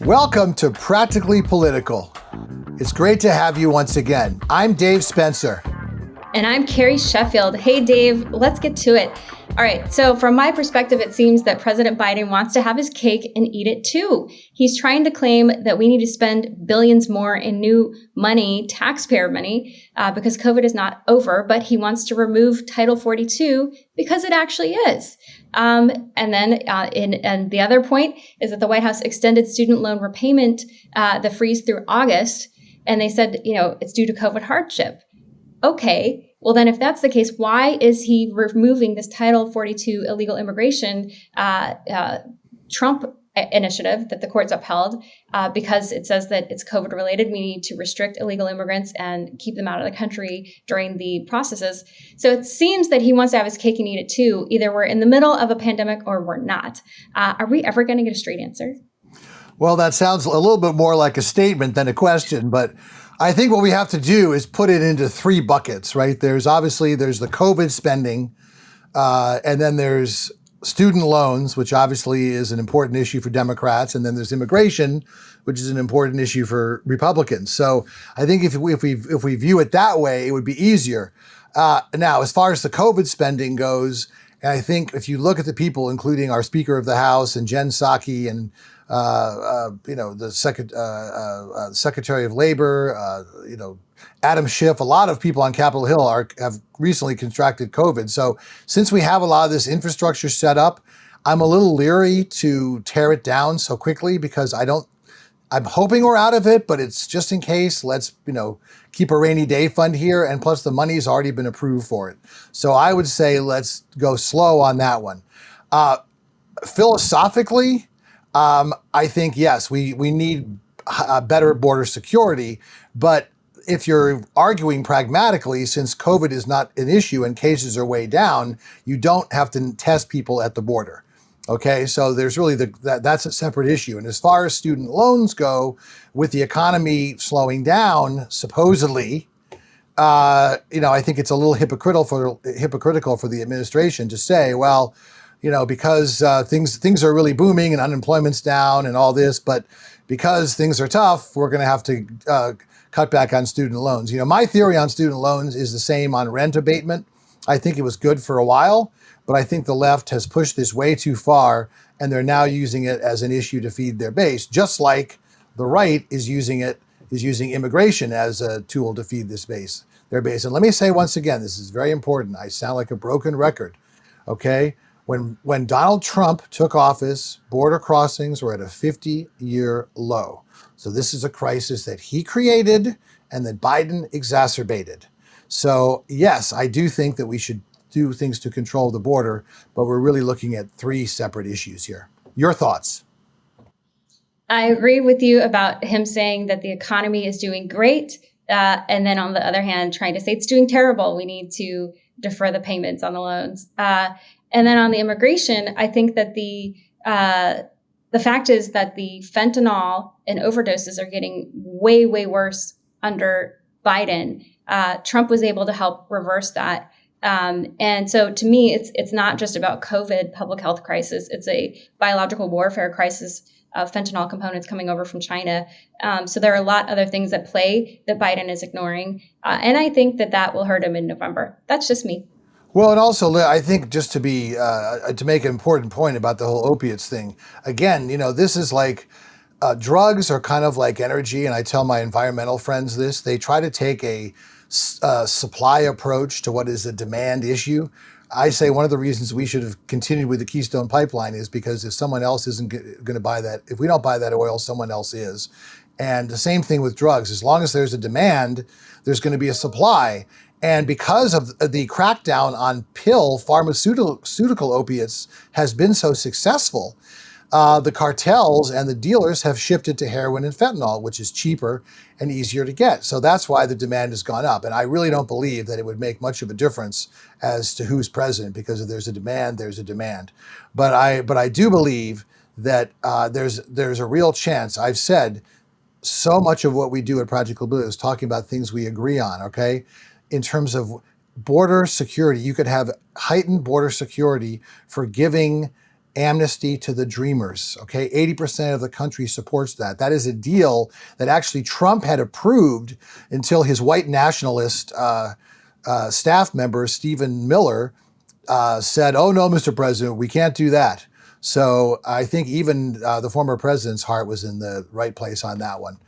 Welcome to Practically Political. It's great to have you once again. I'm Dave Spencer. And I'm Carrie Sheffield. Hey, Dave, let's get to it. All right, so from my perspective, it seems that President Biden wants to have his cake and eat it too. He's trying to claim that we need to spend billions more in new money, taxpayer money, because COVID is not over, but he wants to remove Title 42 because it actually is. And the other point is that the White House extended student loan repayment, the freeze through August, and they said, it's due to COVID hardship. Okay, well then if that's the case, why is he removing this Title 42 illegal immigration Trump initiative that the courts upheld because it says that it's COVID related? We need to restrict illegal immigrants and keep them out of the country during the processes. So it seems that he wants to have his cake and eat it too. Either we're in the middle of a pandemic or we're not. Are we ever going to get a straight answer? Well, that sounds a little bit more like a statement than a question, but I think what we have to do is put it into three buckets, right? There's the COVID spending, and then there's student loans, which obviously is an important issue for Democrats, and then there's immigration, which is an important issue for Republicans. So I think if we view it that way, it would be easier. Now, as far as the COVID spending goes, and I think if you look at the people, including our Speaker of the House and Jen Psaki and the Secretary of Labor, Adam Schiff, a lot of people on Capitol Hill have recently contracted COVID. So since we have a lot of this infrastructure set up, I'm a little leery to tear it down so quickly because I'm hoping we're out of it, but it's just in case. Let's, keep a rainy day fund here. And plus the money's already been approved for it. So I would say let's go slow on that one. Philosophically, I think, yes, we need better border security. But if you're arguing pragmatically, since COVID is not an issue and cases are way down, you don't have to test people at the border. Okay, so there's really that's a separate issue. And as far as student loans go, with the economy slowing down, supposedly, I think it's a little hypocritical for the administration to say, well, because things are really booming and unemployment's down and all this, but because things are tough, we're going to have to cut back on student loans. My theory on student loans is the same on rent abatement. I think it was good for a while, but I think the left has pushed this way too far, and they're now using it as an issue to feed their base, just like the right is using immigration as a tool to feed their base. And let me say once again, this is very important. I sound like a broken record, okay? When Donald Trump took office, border crossings were at a 50-year low. So this is a crisis that he created and that Biden exacerbated. So yes, I do think that we should do things to control the border, but we're really looking at three separate issues here. Your thoughts? I agree with you about him saying that the economy is doing great. And then on the other hand, trying to say it's doing terrible. We need to defer the payments on the loans. And then on the immigration, I think that the fact is that the fentanyl and overdoses are getting way, way worse under Biden. Trump was able to help reverse that. And so to me, it's not just about COVID public health crisis. It's a biological warfare crisis of fentanyl components coming over from China. So there are a lot of other things at play that Biden is ignoring. And I think that will hurt him in November. That's just me. Well, and also, I think just to make an important point about the whole opiates thing, again, this is like drugs are kind of like energy. And I tell my environmental friends this. They try to take a supply approach to what is a demand issue. I say one of the reasons we should have continued with the Keystone Pipeline is because if someone else isn't going to buy that, if we don't buy that oil, someone else is. And the same thing with drugs. As long as there's a demand, there's going to be a supply. And because of the crackdown on pharmaceutical opiates has been so successful, the cartels and the dealers have shifted to heroin and fentanyl, which is cheaper and easier to get. So that's why the demand has gone up. And I really don't believe that it would make much of a difference as to who's president, because if there's a demand, there's a demand. But I do believe that there's a real chance. I've said so much of what we do at Project Blue is talking about things we agree on, okay? In terms of border security, you could have heightened border security for giving amnesty to the dreamers. Okay, 80% of the country supports that. That is a deal that actually Trump had approved until his white nationalist staff member, Stephen Miller, said, "Oh no, Mr. President, we can't do that." So I think even the former president's heart was in the right place on that one.